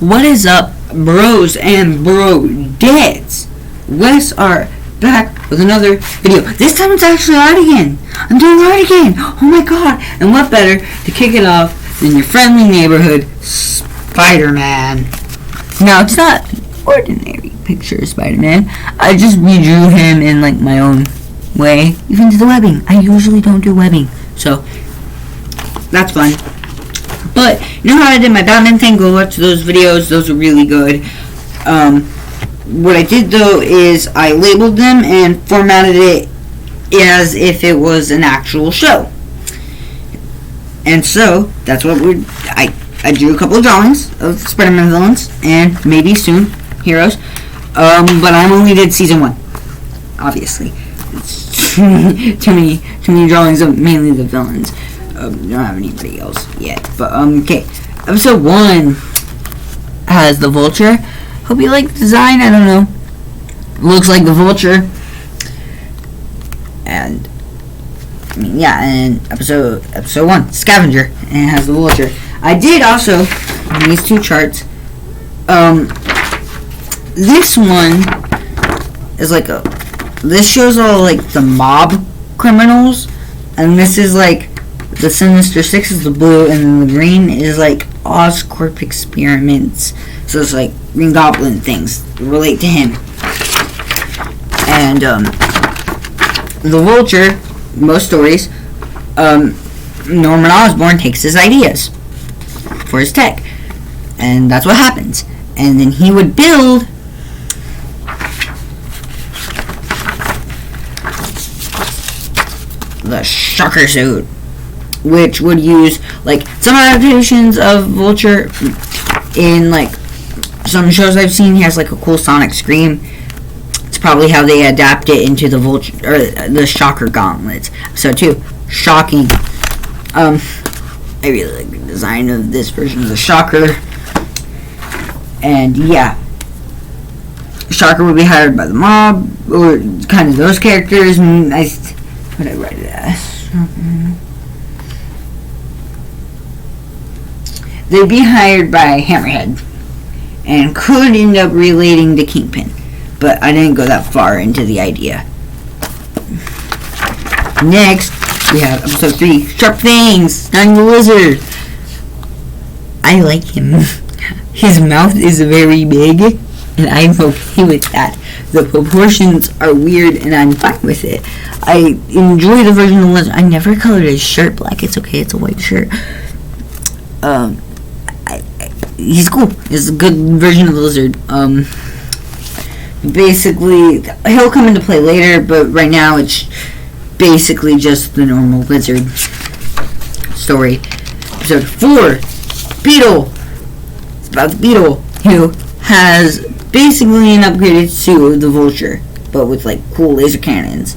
What is up, bros and bro-dads? Wes are back with another video. This time it's actually art again. I'm doing art again. Oh my god. And what better to kick it off than your friendly neighborhood Spider-Man. Now, it's not an ordinary picture of Spider-Man. I just redrew him in like my own way. Even to the webbing. I usually don't do webbing. So, that's fun. But, you know how I did my Batman thing? Go watch those videos. Those are really good. What I did, though, is I labeled them and formatted it as if it was an actual show. And so, that's what I drew a couple of drawings of Spider-Man villains, and maybe soon, heroes. But I only did season 1. Obviously. It's too many drawings of mainly the villains. Don't have anybody else yet. But, okay. Episode 1 has the Vulture. Hope you like the design. I don't know. Looks like the Vulture. And, I mean, yeah, and episode 1, Scavenger. And it has the Vulture. I did also, in these two charts, this one is like this shows all, like, the mob criminals. And this is, like, the Sinister Six is the blue, and then the green is like Oscorp experiments. So it's like Green Goblin things relate to him. And the Vulture, most stories, Norman Osborn takes his ideas for his tech, and that's what happens. And then he would build the Shocker suit, which would use, like, some adaptations of Vulture in, like, some shows I've seen. He has, like, a cool sonic scream. It's probably how they adapt it into the Vulture, or the Shocker gauntlets. So, too, shocking. I really like the design of this version of the Shocker. And, yeah. Shocker would be hired by the mob, or kind of those characters. And what did I write it as? They'd be hired by Hammerhead and could end up relating to Kingpin, but I didn't go that far into the idea. Next, we have episode 3, Sharp Fangs, Stunning the Lizard. I like him. His mouth is very big, and I'm okay with that. The proportions are weird, and I'm fine with it. I enjoy the version of the Lizard. I never colored his shirt black. It's okay, it's a white shirt. He's cool. It's a good version of the Lizard. Basically, he'll come into play later, but right now it's basically just the normal Lizard story. Episode 4, Beetle. It's about the Beetle, who has basically an upgraded suit of the Vulture, but with, like, cool laser cannons,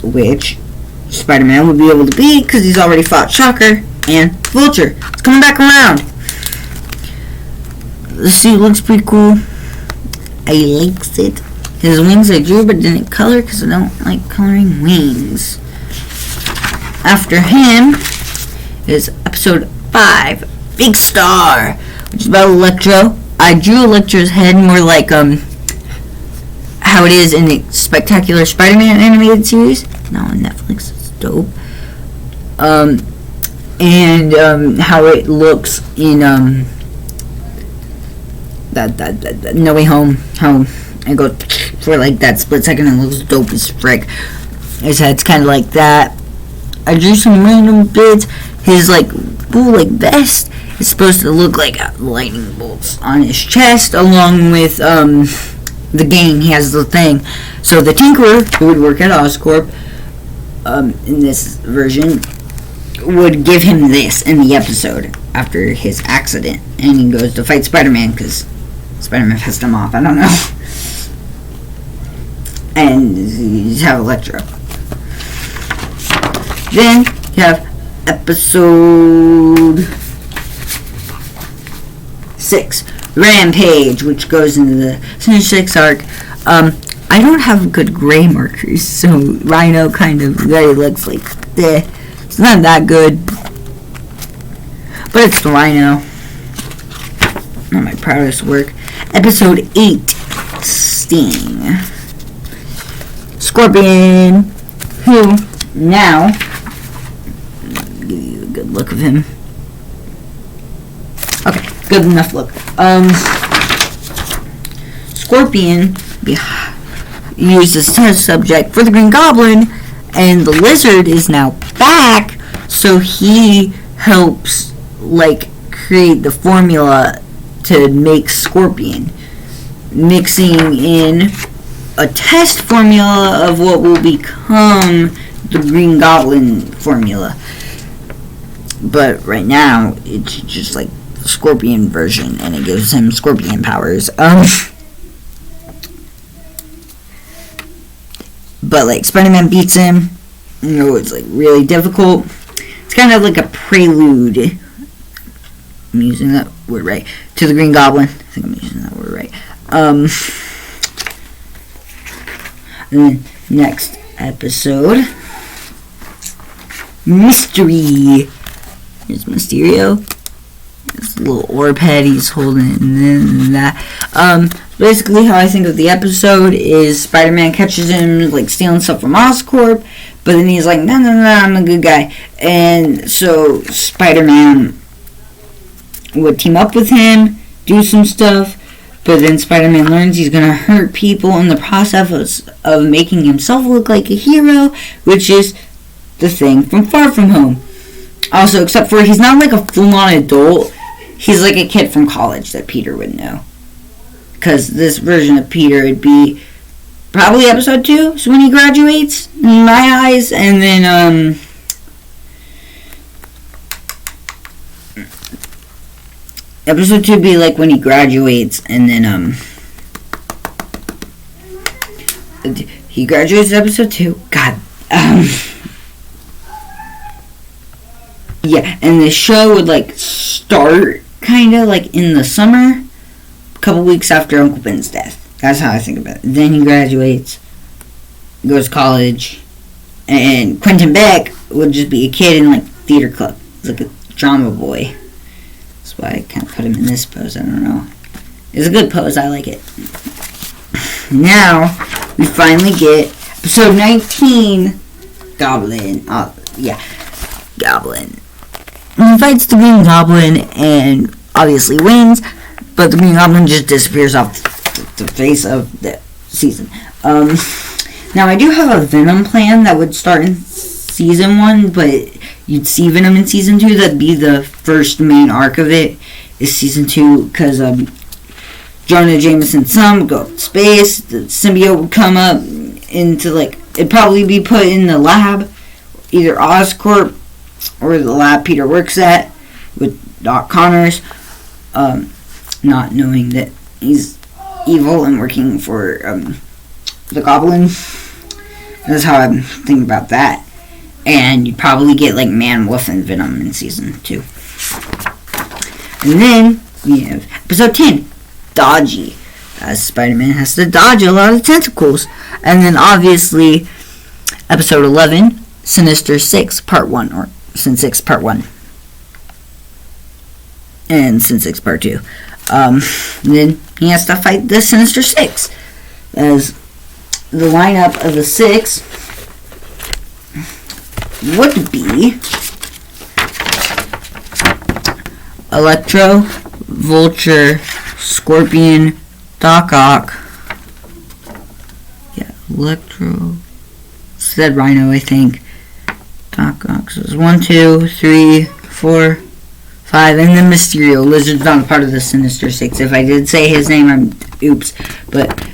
which Spider-Man would be able to beat because he's already fought Shocker and Vulture. It's coming back around. The suit looks pretty cool. I likes it. His wings I drew but didn't color because I don't like coloring wings. After him is episode 5, Big Star, which is about Electro. I drew Electro's head more like how it is in the Spectacular Spider-Man animated series. Now on Netflix. It's dope. And how it looks in that No Way Home, how I go for like that split second and it looks dope as frick. His head's kind of like that. I drew some random bits. His like blue like vest is supposed to look like lightning bolts on his chest, along with the gang. He has the thing. So the Tinkerer, who would work at Oscorp, in this version, would give him this in the episode after his accident, and he goes to fight Spider-Man because Spider-Man pissed him off. I don't know. And you have Electro. Then you have episode 6, Rampage, which goes into the Sinister Six arc. I don't have good gray markers, so Rhino kind of really looks like it's not that good, but it's the Rhino. proud of this work. Episode 8, Sting. Scorpion, who now, give you a good look of him. Okay, good enough look. Scorpion used as test subject for the Green Goblin, and the Lizard is now back, so he helps, like, create the formula to make Scorpion, mixing in a test formula of what will become the Green Goblin formula. But right now, it's just like the Scorpion version, and it gives him Scorpion powers. But, like, Spider-Man beats him. You know, it's, like, really difficult. It's kind of like a prelude. I'm using that word right. To the Green Goblin. I think I'm using that word right. And then, next episode. Mystery. Here's Mysterio. This little orb head he's holding, and then that. Basically, how I think of the episode is Spider-Man catches him, like, stealing stuff from Oscorp, but then he's like, no, I'm a good guy. And so Spider-Man would team up with him, do some stuff, but then Spider-Man learns he's going to hurt people in the process of making himself look like a hero, which is the Thing from Far From Home. Also, except for he's not like a full-on adult, he's like a kid from college that Peter would know. Because this version of Peter would be probably episode 2, so when he graduates, in my eyes, and then, episode 2 would be like when he graduates, and then, he graduates in episode 2, God, yeah, and the show would, like, start, kind of, like, in the summer, a couple weeks after Uncle Ben's death. That's how I think about it. Then he graduates, goes to college, and Quentin Beck would just be a kid in, like, theater club. He's like a drama boy. That's why I kind of put him in this pose. I don't know. It's a good pose. I like it. Now, we finally get episode 19, Goblin. Goblin. He fights the Green Goblin and obviously wins, but the Green Goblin just disappears off the face of the season. Now, I do have a Venom plan that would start in season 1, but you'd see Venom in season 2. That'd be the first main arc of it, is season 2, because Jonah Jameson's son would go up to space, the symbiote would come up into, like, it'd probably be put in the lab, either Oscorp or the lab Peter works at with Doc Connors, not knowing that he's evil and working for the Goblin. That's how I'm thinking about that. And you'd probably get like Man, Wolf, and Venom in season 2. And then we have episode 10, Dodgy, as Spider-Man has to dodge a lot of tentacles. And then obviously episode 11, Sinister Six Part 1, or Sin 6 Part 1. And Sin 6 Part 2. And then he has to fight the Sinister Six. As the lineup of the 6 would be Electro, Vulture, Scorpion, Doc Ock. Yeah, Electro. Said Rhino, I think. Doc Ock. So it's 1, 2, 3, 4, 5, and then Mysterio. Lizard's not a part of the Sinister Six. If I did say his name, I'm oops. But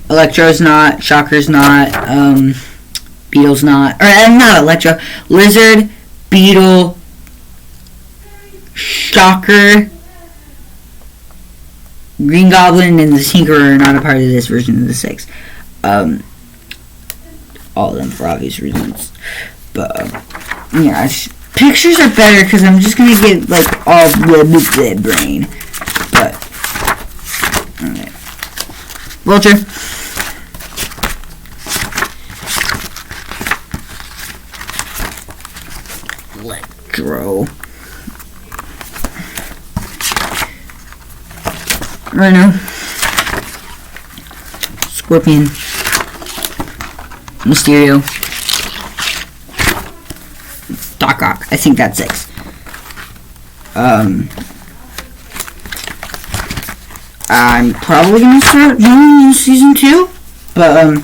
Electro's not. Shocker's not. Beetle's not. Or not Electro. Lizard, Beetle, Shocker, Green Goblin, and the Tinkerer are not a part of this version of the 6. All of them for obvious reasons. But, yeah, pictures are better because I'm just going to get, like, all the brain. But, alright. Vulture. Electro. Rhino, Scorpion, Mysterio, Doc Ock. I think that's 6. I'm probably gonna start doing in season 2, but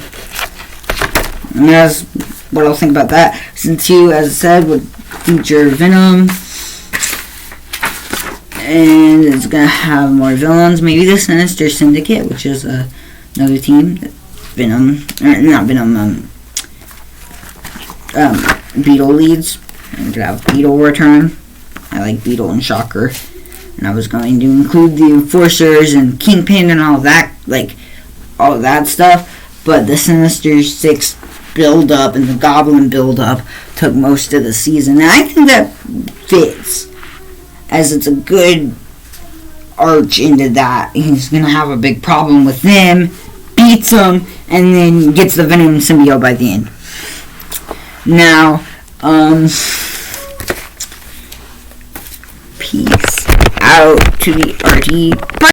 that's what I'll think about that. Season 2, as I said, would feature Venom, and it's gonna have more villains. Maybe the Sinister Syndicate, which is another team. Venom, or not Venom. Beetle leads. I'm gonna have Beetle return. I like Beetle and Shocker. And I was going to include the Enforcers and Kingpin and all that, like, all that stuff. But the Sinister Six build-up and the Goblin build-up took most of the season. And I think that fits, as it's a good arch into that. He's going to have a big problem with them, beats them, and then gets the Venom symbiote by the end. Now, peace out to the RT.